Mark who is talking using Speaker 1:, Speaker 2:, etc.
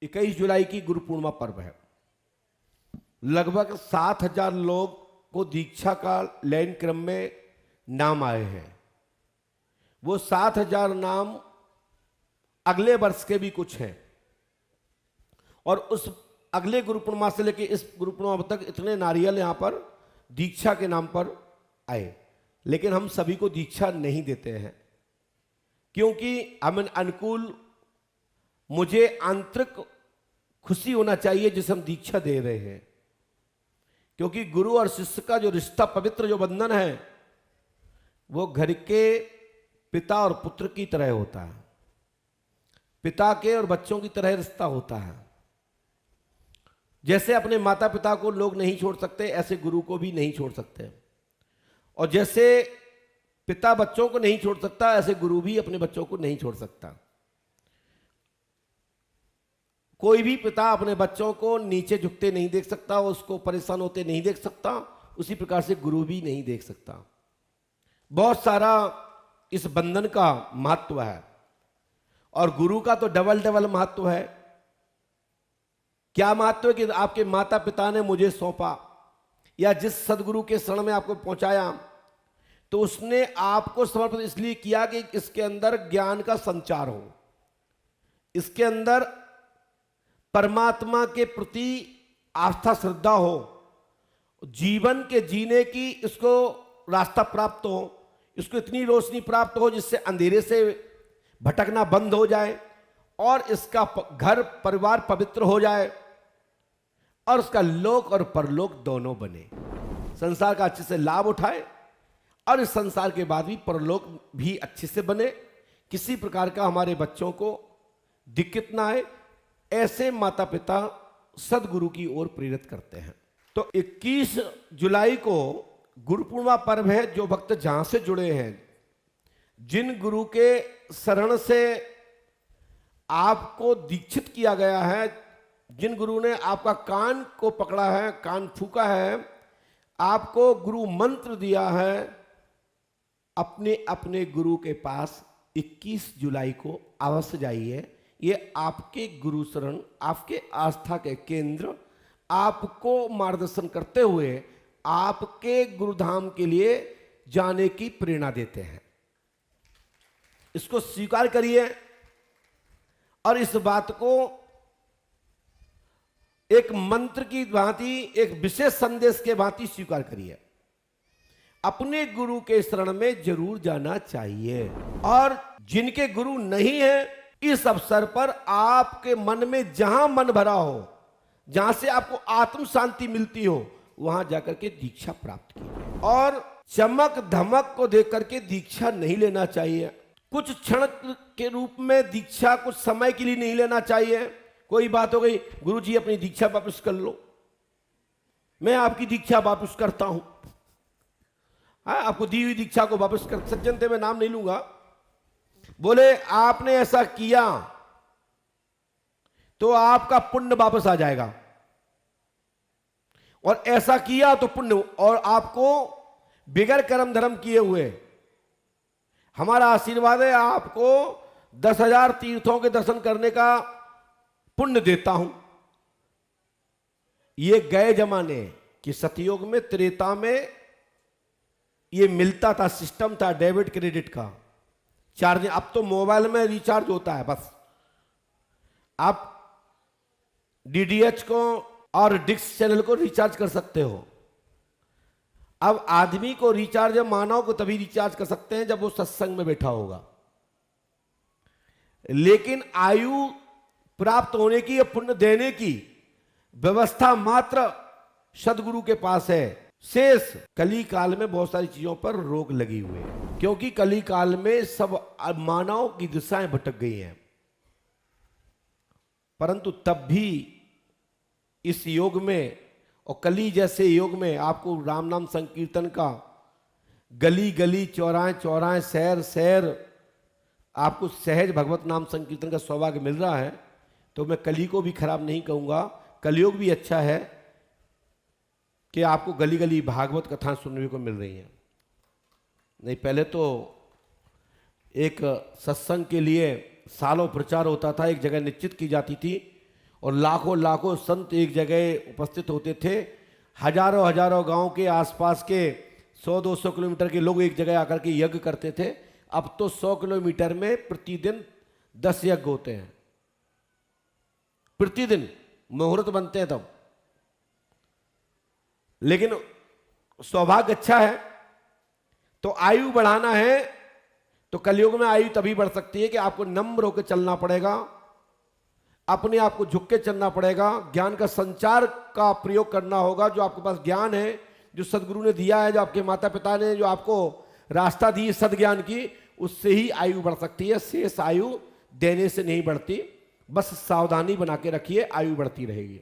Speaker 1: 21 जुलाई की गुरु पूर्णिमा पर्व है। लगभग 7,000 लोग को दीक्षा का लैन क्रम में नाम आए हैं। वो 7,000 नाम अगले वर्ष के भी कुछ हैं, और उस अगले गुरु पूर्णिमा से लेकर इस गुरु पूर्णिमा तक इतने नारियल यहां पर दीक्षा के नाम पर आए। लेकिन हम सभी को दीक्षा नहीं देते हैं, क्योंकि हम अनुकूल, मुझे आंतरिक खुशी होना चाहिए जिसे हम दीक्षा दे रहे हैं। क्योंकि गुरु और शिष्य का जो रिश्ता, पवित्र जो बंधन है, वो घर के पिता और पुत्र की तरह होता है, पिता के और बच्चों की तरह रिश्ता होता है। जैसे अपने माता पिता को लोग नहीं छोड़ सकते, ऐसे गुरु को भी नहीं छोड़ सकते। और जैसे पिता बच्चों को नहीं छोड़ सकता, ऐसे गुरु भी अपने बच्चों को नहीं छोड़ सकता। कोई भी पिता अपने बच्चों को नीचे झुकते नहीं देख सकता, उसको परेशान होते नहीं देख सकता। उसी प्रकार से गुरु भी नहीं देख सकता। बहुत सारा इस बंधन का महत्व है, और गुरु का तो डबल डबल महत्व है। क्या महत्व है कि आपके माता पिता ने मुझे सौंपा, या जिस सदगुरु के शरण में आपको पहुंचाया, तो उसने आपको समर्पित इसलिए किया कि इसके अंदर ज्ञान का संचार हो, इसके अंदर परमात्मा के प्रति आस्था श्रद्धा हो, जीवन के जीने की इसको रास्ता प्राप्त हो, इसको इतनी रोशनी प्राप्त हो जिससे अंधेरे से भटकना बंद हो जाए, और इसका घर परिवार पवित्र हो जाए, और उसका लोक और परलोक दोनों बने, संसार का अच्छे से लाभ उठाए, और इस संसार के बाद भी परलोक भी अच्छे से बने, किसी प्रकार का हमारे बच्चों को दिक्कत ना आए। ऐसे माता पिता सदगुरु की ओर प्रेरित करते हैं। तो 21 जुलाई को गुरु पूर्णिमा पर्व है। जो भक्त जहां से जुड़े हैं, जिन गुरु के शरण से आपको दीक्षित किया गया है, जिन गुरु ने आपका कान को पकड़ा है, कान फूका है, आपको गुरु मंत्र दिया है, अपने अपने गुरु के पास 21 जुलाई को अवश्य जाइए। ये आपके गुरु शरण, आपके आस्था के केंद्र आपको मार्गदर्शन करते हुए आपके गुरुधाम के लिए जाने की प्रेरणा देते हैं। इसको स्वीकार करिए, और इस बात को एक मंत्र की भांति, एक विशेष संदेश के भांति स्वीकार करिए। अपने गुरु के शरण में जरूर जाना चाहिए। और जिनके गुरु नहीं है, इस अवसर पर आपके मन में जहां मन भरा हो, जहां से आपको आत्म शांति मिलती हो, वहां जाकर के दीक्षा प्राप्त कीजिए। और चमक धमक को देख करके दीक्षा नहीं लेना चाहिए। कुछ क्षण के रूप में दीक्षा कुछ समय के लिए नहीं लेना चाहिए। कोई बात हो गई, गुरु जी अपनी दीक्षा वापस कर लो, मैं आपकी दीक्षा वापस करता हूं। आपको दी हुई दीक्षा को वापस कर, सज्जन थे, मैं नाम नहीं लूंगा, बोले आपने ऐसा किया तो आपका पुण्य वापस आ जाएगा, और ऐसा किया तो पुण्य, और आपको बिगैर कर्म धर्म किए हुए हमारा आशीर्वाद है, आपको 10,000 तीर्थों के दर्शन करने का पुण्य देता हूं। ये गए जमाने कि सतयुग में, त्रेता में ये मिलता था, सिस्टम था डेबिट क्रेडिट का, चार्ज। अब तो मोबाइल में रिचार्ज होता है, बस आप डीडीएच को और डिक्स चैनल को रिचार्ज कर सकते हो। अब आदमी को रिचार्ज, मानव को तभी रिचार्ज कर सकते हैं जब वो सत्संग में बैठा होगा। लेकिन आयु प्राप्त होने की या पुण्य देने की व्यवस्था मात्र सदगुरु के पास है। शेष कली काल में बहुत सारी चीजों पर रोक लगी हुई है, क्योंकि कली काल में सब मानव की दिशाएं भटक गई हैं। परंतु तब भी इस योग में, और कली जैसे योग में, आपको राम नाम संकीर्तन का गली गली, चौराहे चौराहे, शहर शहर, आपको सहज भगवत नाम संकीर्तन का सौभाग्य मिल रहा है। तो मैं कली को भी खराब नहीं कहूंगा, कलयुग भी अच्छा है कि आपको गली गली भागवत कथाएं सुनने को मिल रही हैं। नहीं, पहले तो एक सत्संग के लिए सालों प्रचार होता था, एक जगह निश्चित की जाती थी, और लाखों लाखों संत एक जगह उपस्थित होते थे। हजारों हजारों गांव के आसपास के 100-200 किलोमीटर के लोग एक जगह आकर के यज्ञ करते थे। अब तो 100 किलोमीटर में प्रतिदिन 10 यज्ञ होते हैं, प्रतिदिन मुहूर्त बनते हैं तब। लेकिन सौभाग्य अच्छा है तो आयु बढ़ाना है तो कलयुग में आयु तभी बढ़ सकती है कि आपको नम्र होकर चलना पड़ेगा, अपने आप को झुक के चलना पड़ेगा, ज्ञान का संचार का प्रयोग करना होगा। जो आपके पास ज्ञान है, जो सदगुरु ने दिया है, जो आपके माता पिता ने जो आपको रास्ता दी सदज्ञान की, उससे ही आयु बढ़ सकती है। शेष आयु देने से नहीं बढ़ती, बस सावधानी बना के रखिए, आयु बढ़ती रहेगी।